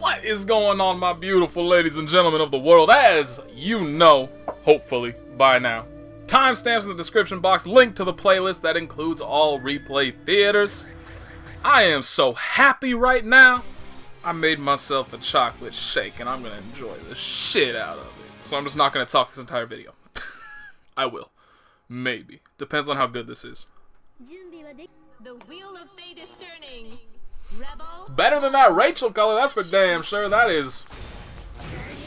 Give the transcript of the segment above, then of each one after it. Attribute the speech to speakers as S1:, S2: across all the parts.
S1: What is going on, my beautiful ladies and gentlemen of the world? As you know, hopefully, by now, timestamps in the description box, link to the playlist that includes all replay theaters. I am so happy right now. I made myself a chocolate shake, and I'm going to enjoy the shit out of it. So I'm just not going to talk this entire video. I will. Maybe. Depends on how good this is.
S2: The wheel of fate is turning.
S1: It's better than that Rachel color, that's for damn sure. That is.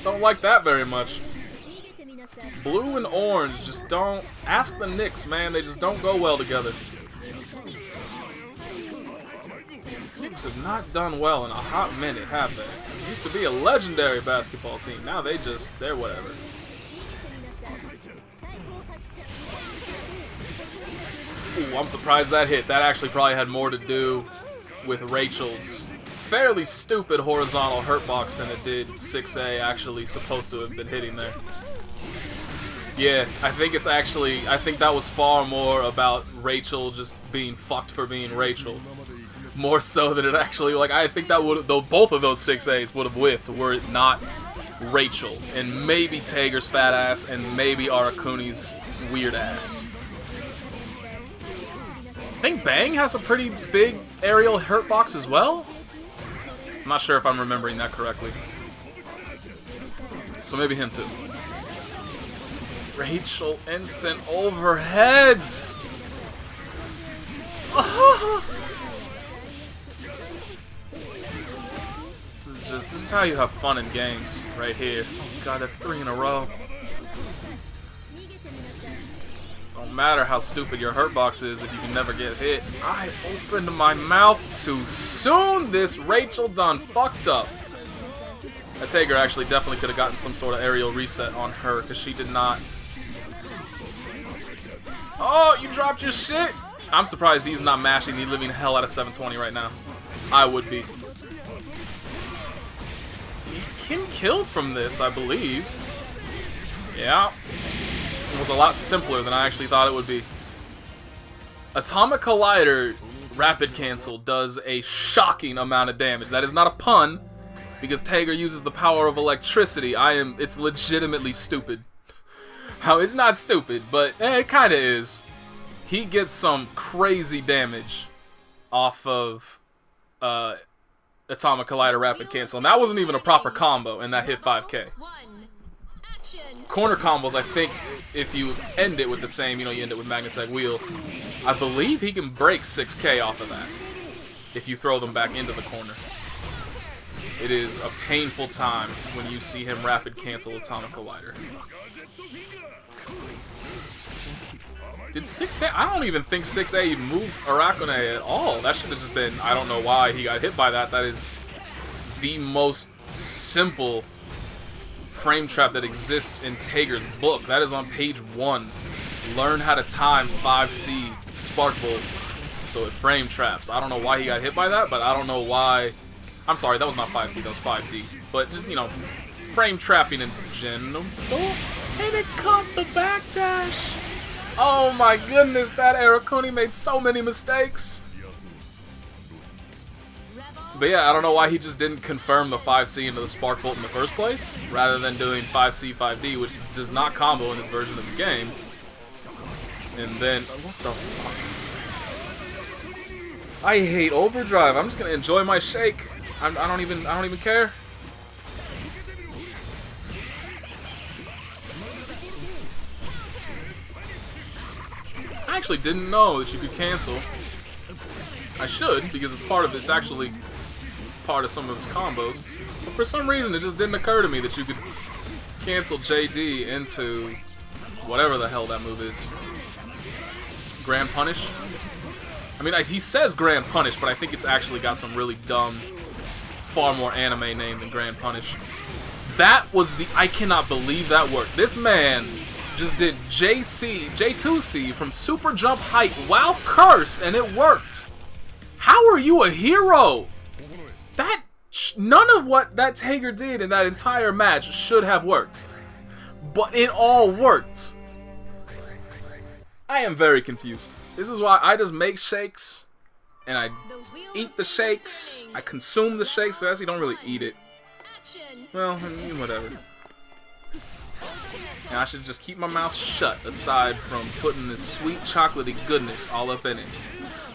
S1: Don't like that very much. Blue and orange just don't. Ask the Knicks, man. They just don't go well together. Knicks have not done well in a hot minute, have they? Used to be a legendary basketball team. Now they're whatever. Ooh, I'm surprised that hit. That actually probably had more to do with Rachel's fairly stupid horizontal hurt box than it did 6A actually supposed to have been hitting there. Yeah, I think that was far more about Rachel just being fucked for being Rachel. More so than it actually, like, I think that would, though both of those 6As would have whiffed were it not Rachel. And maybe Tager's fat ass and maybe Arakune's weird ass. I think Bang has a pretty big aerial hurt box as well. I'm not sure if I'm remembering that correctly. So maybe him too. Rachel instant overheads. This is how you have fun in games, right here. Oh god, that's 3 in a row. Don't matter how stupid your hurt box is if you can never get hit. I opened my mouth too soon. This Rachel done fucked up. That Tager actually definitely could have gotten some sort of aerial reset on her because she did not. Oh, you dropped your shit. I'm surprised he's not mashing the living hell out of 720 right now. I would be. He can kill from this, I believe. Yeah. It was a lot simpler than I actually thought it would be. Atomic Collider Rapid Cancel does a shocking amount of damage. That is not a pun, because Tager uses the power of electricity. It's legitimately stupid. How it's not stupid, but it kinda is. He gets some crazy damage off of Atomic Collider Rapid Cancel, and that wasn't even a proper combo, and that hit 5k. Corner combos, I think, if you end it with the same, you end it with Magnetite Wheel, I believe he can break 6k off of that if you throw them back into the corner. It is a painful time when you see him rapid cancel Atomic Collider. Did 6A? I don't even think 6A moved Arakune at all. That should have just been, I don't know why he got hit by that. That is the most simple frame trap that exists in Tager's book. That is on page 1. Learn how to time 5C Spark Bolt so it frame traps. I don't know why he got hit by that, but I don't know why. I'm sorry, that was not 5C, that was 5D. But just, frame trapping in general. And it caught the backdash. Oh my goodness, that Arakune made so many mistakes. But yeah, I don't know why he just didn't confirm the 5C into the Spark Bolt in the first place, rather than doing 5C, 5D, which does not combo in this version of the game. And then, what the fuck? I hate overdrive. I'm just gonna enjoy my shake. I don't even care. I actually didn't know that you could cancel. I should, because it's actually part of some of his combos. But for some reason, it just didn't occur to me that you could cancel JD into whatever the hell that move is. Grand Punish? I mean, he says Grand Punish, but I think it's actually got some really dumb, far more anime name than Grand Punish. That was I cannot believe that worked. This man just did J2C from Super Jump Height while cursed, and it worked. How are you a hero? None of what that Tager did in that entire match should have worked. But it all worked. I am very confused. This is why I just make shakes, and I eat the shakes. I consume the shakes, so I actually don't really eat it. Well, I mean, whatever. And I should just keep my mouth shut, aside from putting this sweet chocolatey goodness all up in it.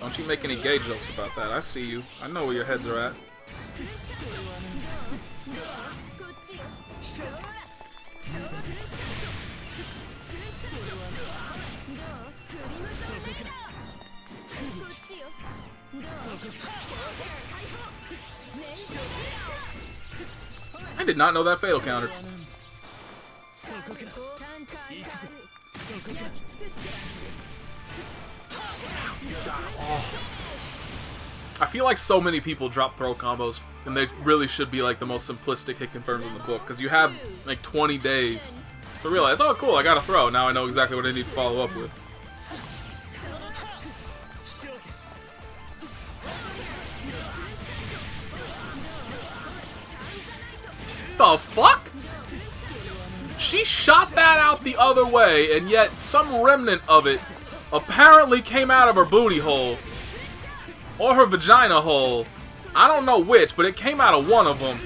S1: Don't you make any gay jokes about that. I see you. I know where your heads are at. I did not know that fatal countered. Oh. I feel like so many people drop throw combos, and they really should be like the most simplistic hit confirms in the book, because you have like 20 days to realize, oh cool, I got a throw, now I know exactly what I need to follow up with. The fuck? She shot that out the other way, and yet some remnant of it apparently came out of her booty hole. Or her vagina hole. I don't know which, but it came out of one of them.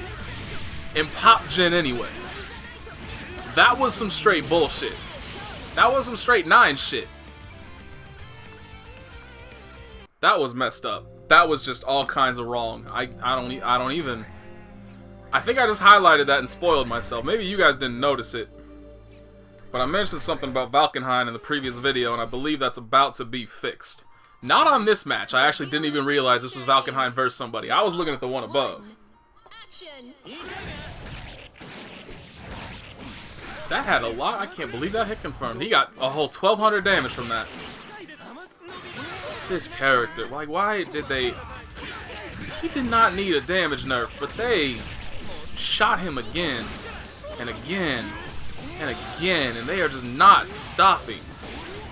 S1: And popped Jin anyway. That was some straight bullshit. That was some straight 9 shit. That was messed up. That was just all kinds of wrong. I don't even... I think I just highlighted that and spoiled myself. Maybe you guys didn't notice it. But I mentioned something about Valkenhayn in the previous video, and I believe that's about to be fixed. Not on this match. I actually didn't even realize this was Valkenhayn versus somebody. I was looking at the one above. That had a lot. I can't believe that hit confirmed. He got a whole 1,200 damage from that. This character. Like, why did they... He did not need a damage nerf, but they shot him again and again and again, and they are just not stopping.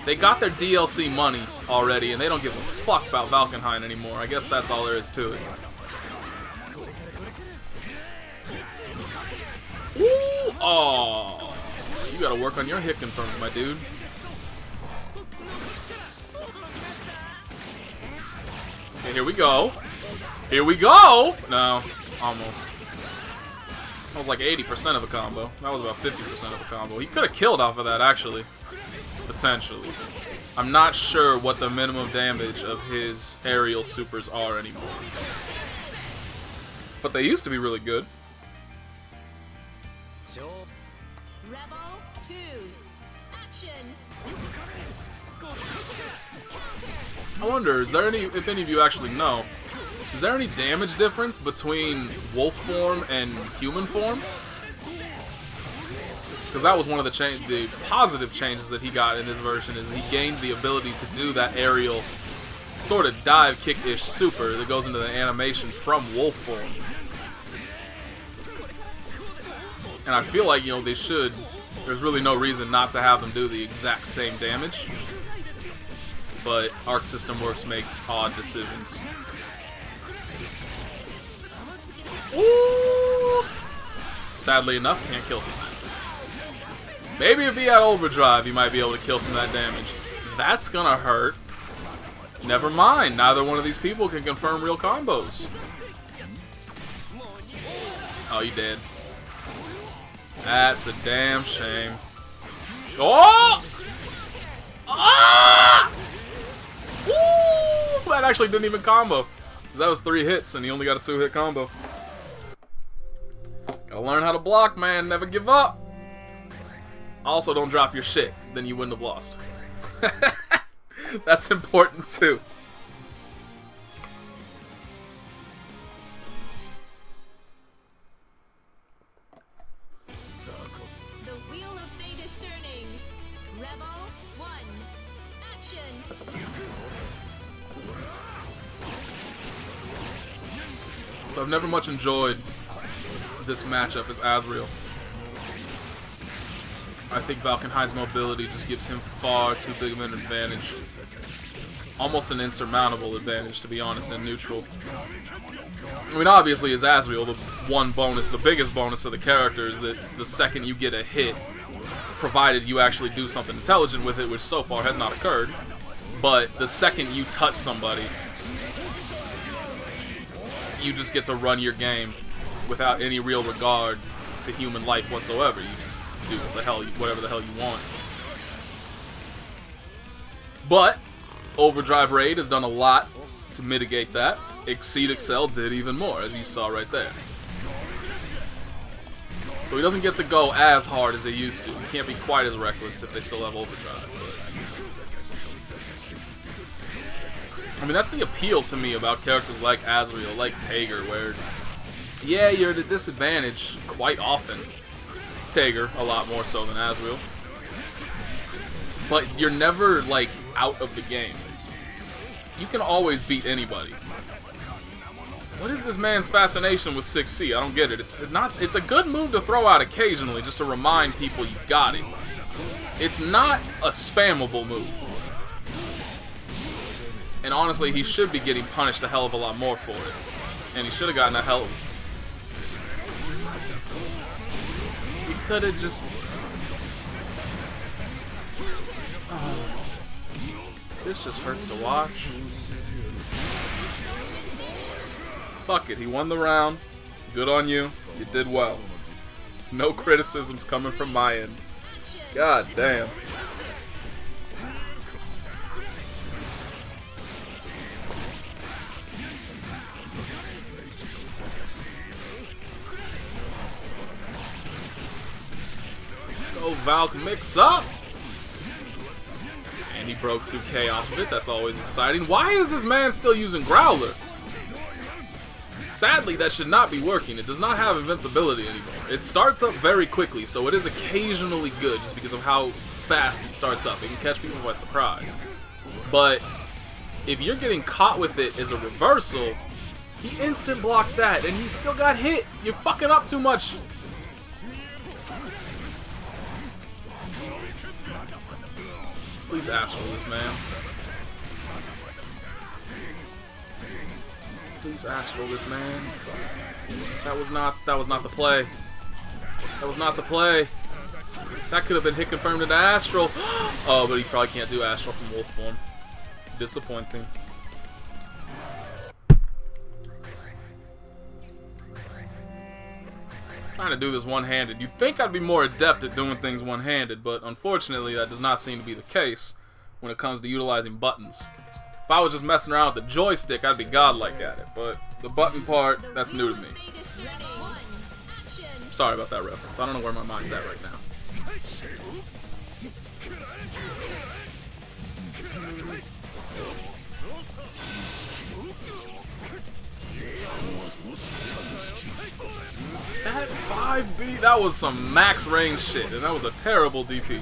S1: They got their DLC money already, and they don't give a fuck about Valkenhayn anymore. I guess that's all there is to it. Ooh, oh, you gotta work on your hit confirms, my dude. Okay, here we go. Here we go! No, almost. That was like 80% of a combo. That was about 50% of a combo. He could have killed off of that, actually. Potentially. I'm not sure what the minimum damage of his aerial supers are anymore. But they used to be really good.
S2: Rebel 2. Action.
S1: I wonder, is there any, if any of you actually know, is there any damage difference between wolf form and human form? Because that was one of the positive changes that he got in this version, is he gained the ability to do that aerial sort of dive kick-ish super that goes into the animation from wolf form. And I feel like, you know, they should, there's really no reason not to have them do the exact same damage. But Arc System Works makes odd decisions. Ooh. Sadly enough, can't kill him. Maybe if he had overdrive, he might be able to kill from that damage. That's gonna hurt. Never mind, neither one of these people can confirm real combos. Oh, you dead. That's a damn shame. Oh! Ah! Woo! That actually didn't even combo. That was 3 hits, and he only got a 2-hit combo. Gotta learn how to block, man. Never give up. Also, don't drop your shit. Then you wouldn't have lost. That's important, too.
S2: The wheel of fate is turning. Rebel 1. Action.
S1: So I've never much enjoyed this matchup as Azrael. I think Valkenhayn's mobility just gives him far too big of an advantage. Almost an insurmountable advantage, to be honest, in neutral. I mean, obviously, as Azrael, the one bonus, the biggest bonus of the character is that the second you get a hit, provided you actually do something intelligent with it, which so far has not occurred, but the second you touch somebody, you just get to run your game without any real regard to human life whatsoever. You just do whatever the hell you want. But Overdrive Raid has done a lot to mitigate that. Exceed Excel did even more, as you saw right there. So he doesn't get to go as hard as they used to. He can't be quite as reckless if they still have Overdrive. But I mean, that's the appeal to me about characters like Azrael, like Tager, where, yeah, you're at a disadvantage quite often. Tager, a lot more so than Azrael. But you're never, like, out of the game. You can always beat anybody. What is this man's fascination with 6C? I don't get it. It's a good move to throw out occasionally just to remind people you got it. It's not a spammable move. And honestly, he should be getting punished a hell of a lot more for it. And he should have gotten a hell of... He could have just... Oh. This just hurts to watch. Fuck it, he won the round. Good on you. You did well. No criticisms coming from my end. God damn. Let's go, Valk, mix up! And he broke 2K off of it. That's always exciting. Why is this man still using Growler? Sadly, that should not be working. It does not have invincibility anymore. It starts up very quickly, so it is occasionally good just because of how fast it starts up. It can catch people by surprise. But if you're getting caught with it as a reversal, he instant blocked that, and he still got hit. You're fucking up too much. Please Astral this, man. Please Astral this, man. That was not the play. That was not the play. That could have been hit confirmed into Astral. Oh, but he probably can't do Astral from Wolf form. Disappointing. Trying to do this one-handed. You'd think I'd be more adept at doing things one-handed, but unfortunately that does not seem to be the case when it comes to utilizing buttons. If I was just messing around with the joystick, I'd be godlike at it, but the button part, that's new to me. Sorry about that reference. I don't know where my mind's at right now. That 5B, that was some max range shit, and that was a terrible DP.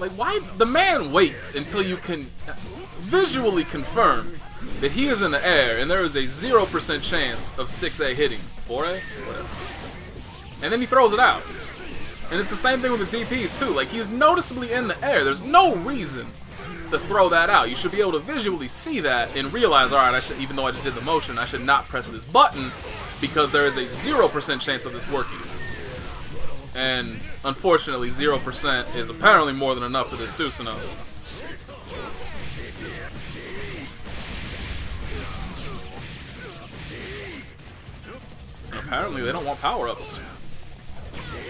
S1: Like, why? The man waits until you can visually confirm that he is in the air and there is a 0% chance of 6A hitting. 4A? Whatever. And then he throws it out. And it's the same thing with the DPs too. Like, he's noticeably in the air. There's no reason to throw that out. You should be able to visually see that and realize, alright, I should, even though I just did the motion, I should not press this button because there is a 0% chance of this working. And unfortunately, 0% is apparently more than enough for this Susanoo. Apparently, they don't want power-ups.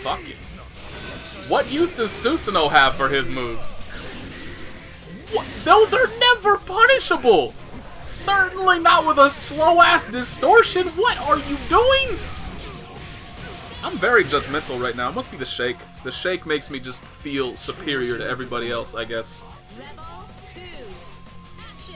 S1: Fuck it. What use does Susanoo have for his moves? What? Those are never punishable! Certainly not with a slow-ass distortion! What are you doing? I'm very judgmental right now. It must be the shake. The shake makes me just feel superior to everybody else, I guess.
S2: Rebel 2. Action.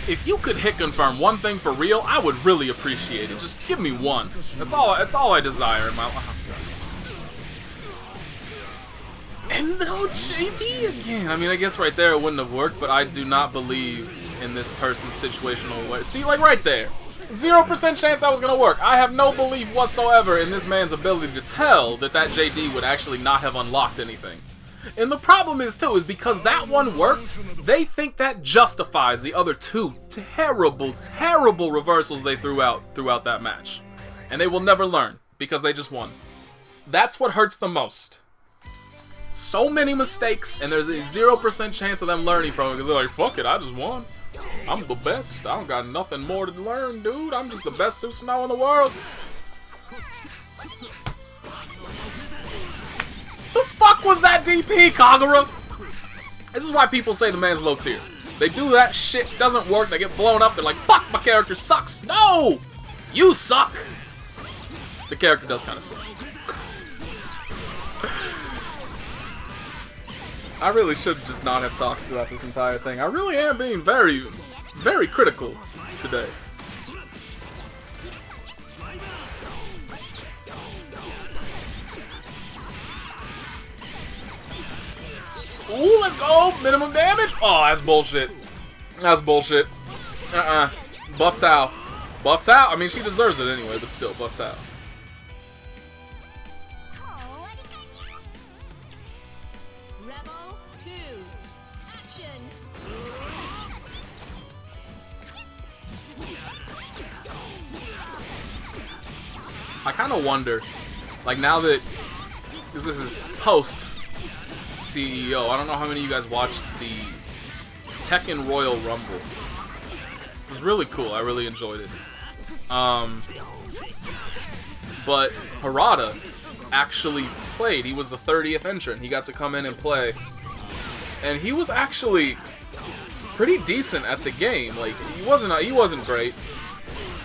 S1: If you could hit confirm one thing for real, I would really appreciate it. Just give me one. That's all I desire in my life. And no JD again. I mean, I guess right there it wouldn't have worked, but I do not believe in this person's situational way. See, like right there. 0% chance that was going to work. I have no belief whatsoever in this man's ability to tell that that JD would actually not have unlocked anything. And the problem is, too, is because that one worked, they think that justifies the other two terrible, terrible reversals they threw out throughout that match. And they will never learn, because they just won. That's what hurts the most. So many mistakes, and there's a 0% chance of them learning from it, because they're like, fuck it, I just won. I'm the best. I don't got nothing more to learn, dude. I'm just the best Susanoo in the world. The fuck was that DP, Kagura? This is why people say the man's low tier. They do that shit, doesn't work, they get blown up, they're like, fuck, my character sucks. No! You suck! The character does kind of suck. I really should just not have talked about this entire thing. I really am being very, very critical today. Ooh, let's go! Minimum damage? Oh, that's bullshit. That's bullshit. Buff Tao. Buff Tao? I mean, she deserves it anyway, but still, Buff Tao.
S2: Rebel 2. Action.
S1: I kind of wonder, like now that, because this is post CEO, I don't know how many of you guys watched the Tekken Royal Rumble. It was really cool. I really enjoyed it. But Harada actually played. He was the 30th entrant. He got to come in and play. And he was actually pretty decent at the game. Like, he wasn't great.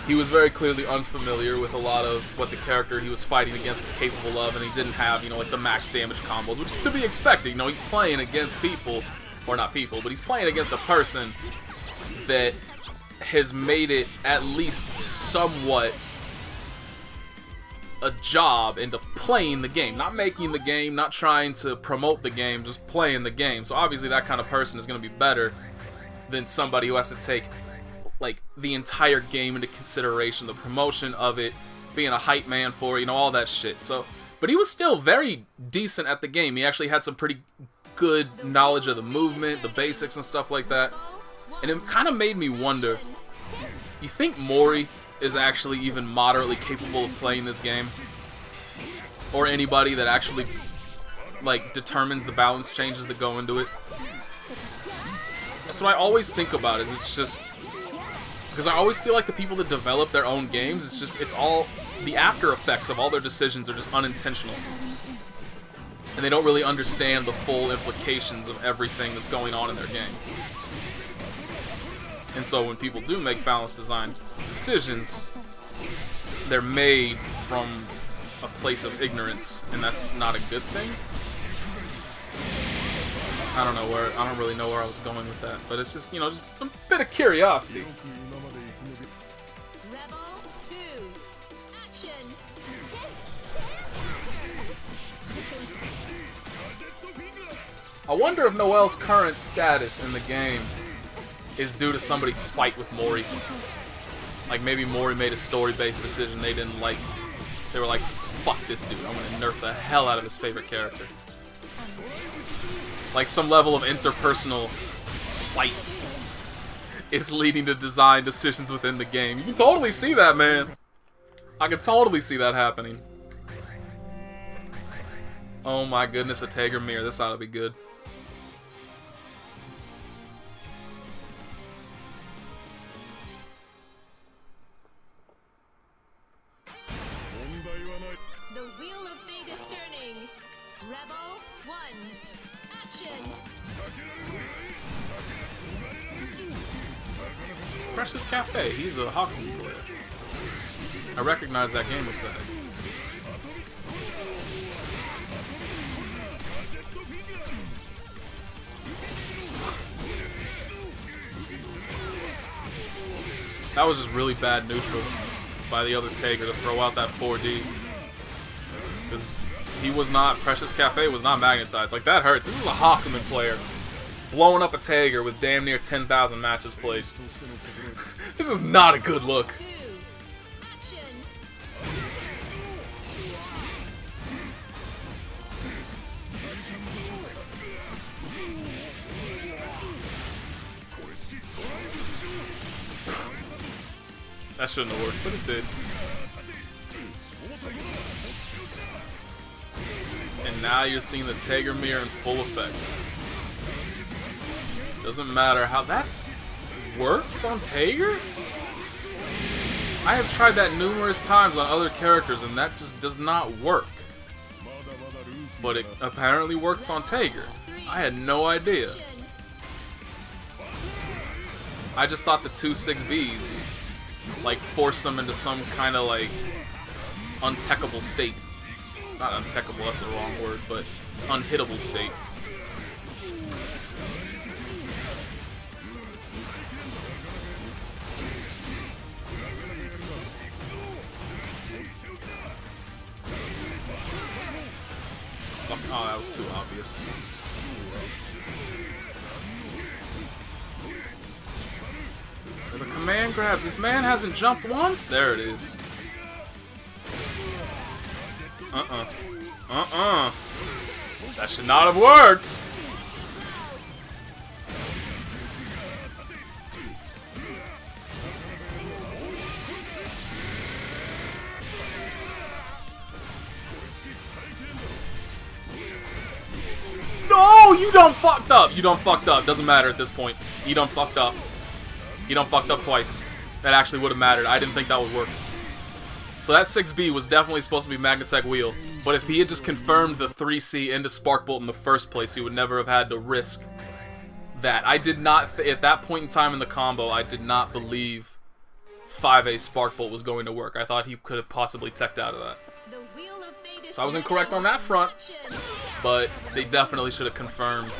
S1: He was very clearly unfamiliar with a lot of what the character he was fighting against was capable of, and he didn't have, you know, like the max damage combos, which is to be expected. You know, he's playing against people, or not people, but he's playing against a person that has made it at least somewhat a job into playing the game. Not making the game, not trying to promote the game, just playing the game. So obviously that kind of person is going to be better than somebody who has to take like the entire game into consideration, the promotion of it, being a hype man for it, you know, all that shit. So, but he was still very decent at the game. He actually had some pretty good knowledge of the movement, the basics and stuff like that. And it kind of made me wonder, you think Mori is actually even moderately capable of playing this game? Or anybody that actually like determines the balance changes that go into it? That's what I always think about, is it's just because I always feel like the people that develop their own games, it's all, the after effects of all their decisions are just unintentional. And they don't really understand the full implications of everything that's going on in their game. And so when people do make balanced design decisions, they're made from a place of ignorance, and that's not a good thing. I don't really know where I was going with that, but it's just, you know, just a bit of curiosity.
S2: Rebel 2. Action.
S1: I wonder if Noel's current status in the game is due to somebody's spite with Mori. Like maybe Mori made a story-based decision they didn't like. They were like, fuck this dude, I'm gonna nerf the hell out of his favorite character. Like some level of interpersonal spite is leading to design decisions within the game. You can totally see that, man. I can totally see that happening. Oh my goodness, a Tiger Mirror. This ought to be good.
S2: The wheel of fate is turning. Rebel 1. Action.
S1: Precious Cafe. He's a Hakune player. I recognize that game tag. That was just really bad neutral by the other Tiger to throw out that 4D. Because he was not, Precious Cafe was not magnetized. Like, that hurts. This is a Hakune player blowing up a Tiger with damn near 10,000 matches played. This is not a good look.
S2: 2. Action.
S1: That shouldn't have worked, but it did. And now you're seeing the Tiger Mirror in full effect. Doesn't matter how that works on Tiger? I have tried that numerous times on other characters and that just does not work. But it apparently works on Tiger. I had no idea. I just thought the 2 6Bs like forced them into some kind of like untechable state. Not untechable, that's the wrong word, but unhittable state. Oh, that was too obvious. The command grabs. This man hasn't jumped once. There it is. That should not have worked. No, you done fucked up. You done fucked up. Doesn't matter at this point. You done fucked up. You done fucked up twice. That actually would have mattered. I didn't think that would work. So that 6B was definitely supposed to be Magnatech Wheel. But if he had just confirmed the 3C into Spark Bolt in the first place, he would never have had to risk that. I did not, at that point in time in the combo, I did not believe 5A Spark Bolt was going to work. I thought he could have possibly teched out of that. So I was incorrect on that front, but they definitely should have confirmed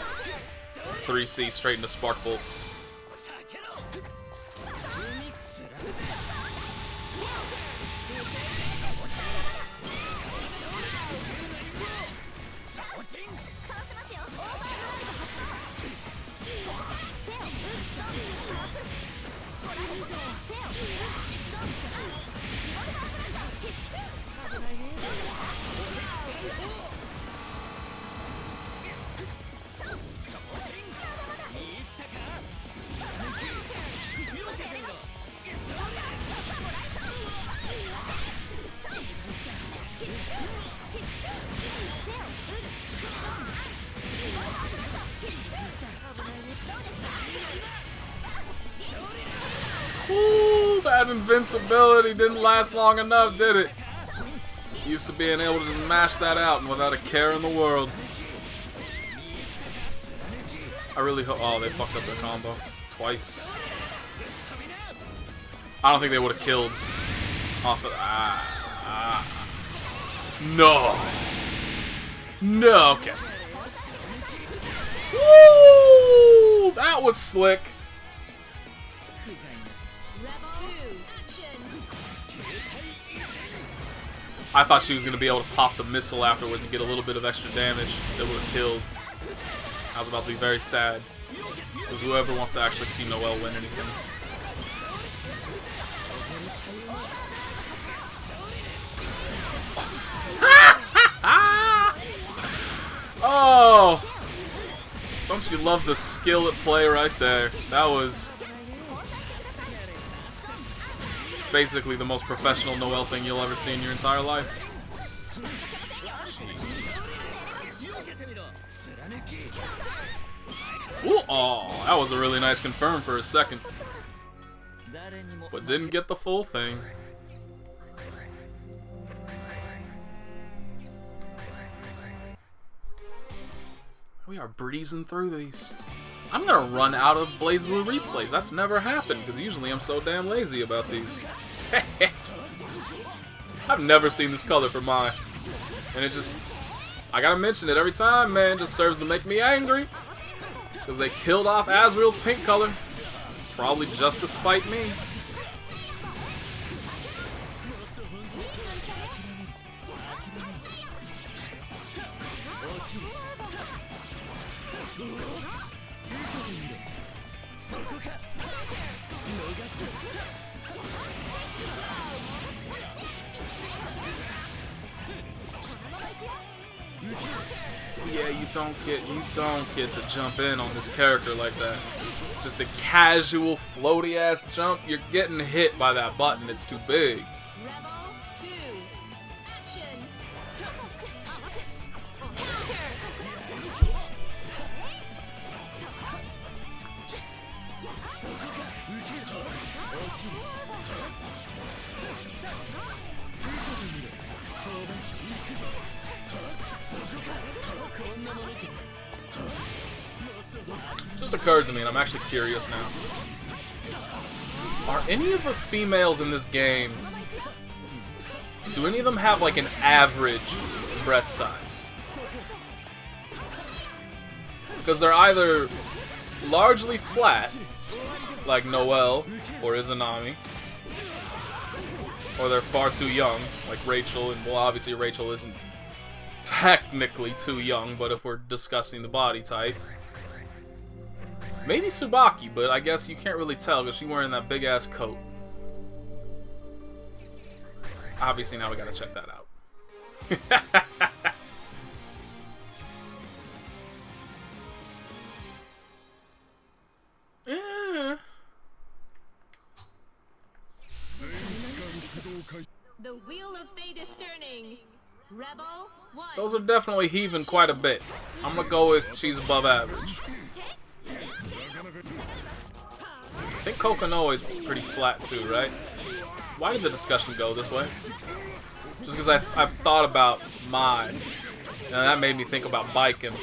S1: 3C straight into Spark Bolt. Ooh, that invincibility didn't last long enough, did it? Used to being able to just mash that out without a care in the world. I really hope. Oh, they fucked up their combo twice. I don't think they would have killed off of. No. No. Okay. Woo! That was slick. I thought she was going to be able to pop the missile afterwards and get a little bit of extra damage that would have killed. I was about to be very sad. Because whoever wants to actually see Noel win anything. Oh! Don't you love the skill at play right there? That was basically the most professional Noel thing you'll ever see in your entire life. Ooh, oh, that was a really nice confirm for a second. But didn't get the full thing. We are breezing through these. I'm gonna run out of BlazBlue replays. That's never happened, because usually I'm so damn lazy about these. I've never seen this color for mine. And it just, I gotta mention it every time, man. It just serves to make me angry. Because they killed off Azrael's pink color. Probably just to spite me. Yeah, you don't get to jump in on this character like that. Just a casual, floaty ass jump. You're getting hit by that button. It's too big.
S2: Rebel 2. Action.
S1: Just occurred to me, and I'm actually curious now. Are any of the females in this game, do any of them have like an average breast size? Because they're either largely flat, like Noel or Izanami, or they're far too young, like Rachel, and well, obviously Rachel isn't technically too young, but if we're discussing the body type. Maybe Tsubaki, but I guess you can't really tell because she's wearing that big ass coat. Obviously now we gotta check that out.
S2: The wheel of fate is turning. Rebel 1.
S1: Those are definitely heaving quite a bit. I'm gonna go with she's above average. I think Kokono is pretty flat too, right? Why did the discussion go this way? Just because I've thought about mine, and that made me think about biking.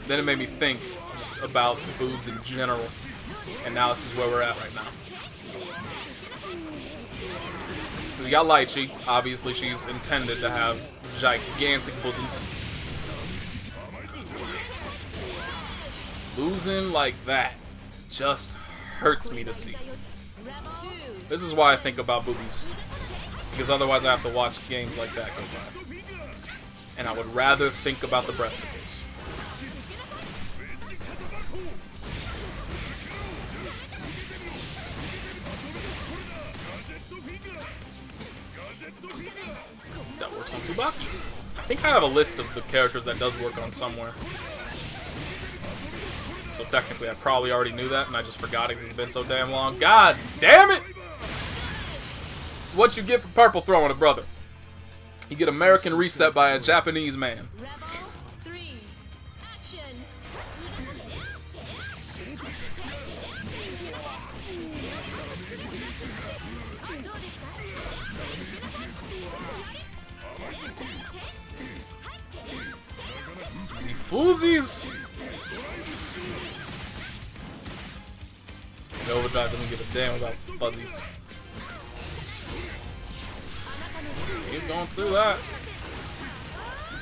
S1: Then it made me think just about boobs in general. And now this is where we're at right now. We got Lychee. Obviously, she's intended to have gigantic bosoms. Losing like that just hurts me to see. This is why I think about boobies. Because otherwise I have to watch games like that go by. And I would rather think about the breasticles. That works on Tsubaki. I think I have a list of the characters that does work on somewhere. So technically I probably already knew that and I just forgot it because it's been so damn long. God damn it! It's what you get for purple throwing a brother. You get American reset by a Japanese man.
S2: Rebel 3. Action.
S1: The Fuzzies! The Overdrive doesn't give a damn about fuzzies. He's going through that.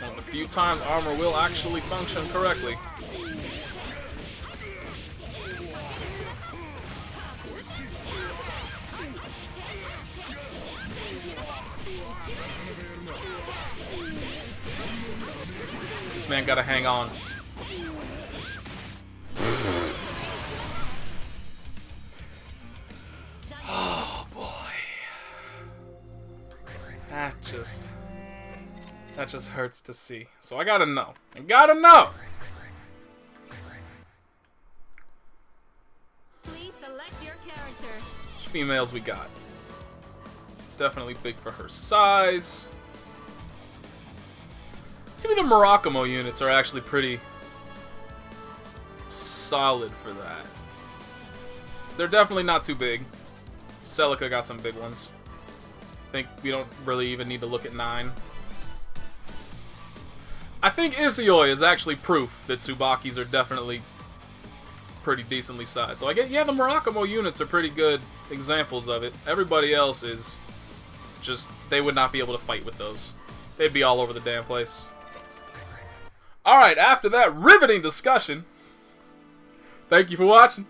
S1: One of the few times armor will actually function correctly. This man gotta hang on. Oh boy. That just hurts to see. So I gotta know. I gotta know!
S2: Please select your character.
S1: Which females we got? Definitely big for her size. Maybe the Murakumo units are actually pretty solid for that. They're definitely not too big. Celica got some big ones. I think we don't really even need to look at 9. I think Isioi is actually proof that Tsubakis are definitely pretty decently sized. So I get, yeah, the Murakumo units are pretty good examples of it. Everybody else is just, they would not be able to fight with those. They'd be all over the damn place. Alright, after that riveting discussion, thank you for watching.